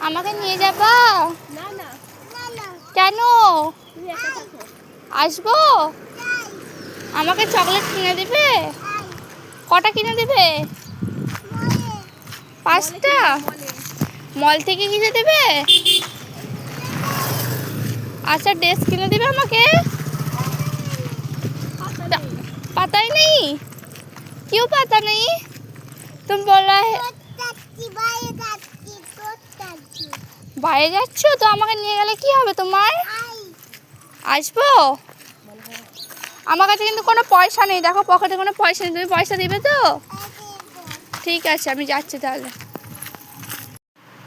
আমাকে নিয়ে যাবা? কেন আসবো? আমাকে চকলেট কিনে দিবে? কটা কিনে দিবে? 5টা। মল থেকে কিনে দেবে? আচ্ছা ড্রেস কিনে দিবে আমাকে? পাতাই নেই? क्यों पता नहीं? तुम बोल रहा है বাইরে যাচ্ছ তো, আমাকে নিয়ে গেলে কি হবে তোমার? আসবো? আমার কাছে কিন্তু কোনো পয়সা নেই, দেখো পকেটে কোনো পয়সা নেই, তুমি পয়সা দিবে তো? ঠিক আছে আমি যাচ্ছি তাহলে।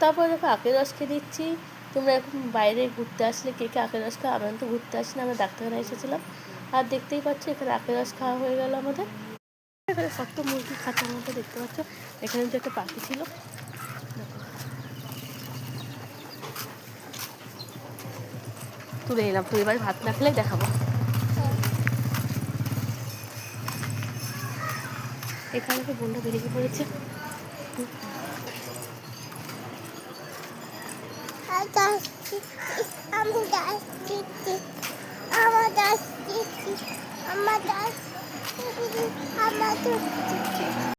তারপর দেখো আখের রস খেয়ে দিচ্ছি। তোমরা এখন বাইরে ঘুরতে আসলে কে কে আখের রস খাও? আমরা তো ঘুরতে আসি না, আমরা ডাক্তারখানা এসেছিলাম। আর দেখতেই পাচ্ছ এখানে আখের রস খাওয়া হয়ে গেল আমাদের। এখানে কত মুরগি খাঁচার মধ্যে দেখতে পাচ্ছ। এখানে যে একটা পাখি ছিল, তুলে এলাম। তো এবার ভাত না খেলে দেখাবো। এখানে তো বোনটা বেরিয়ে পড়েছে। আমার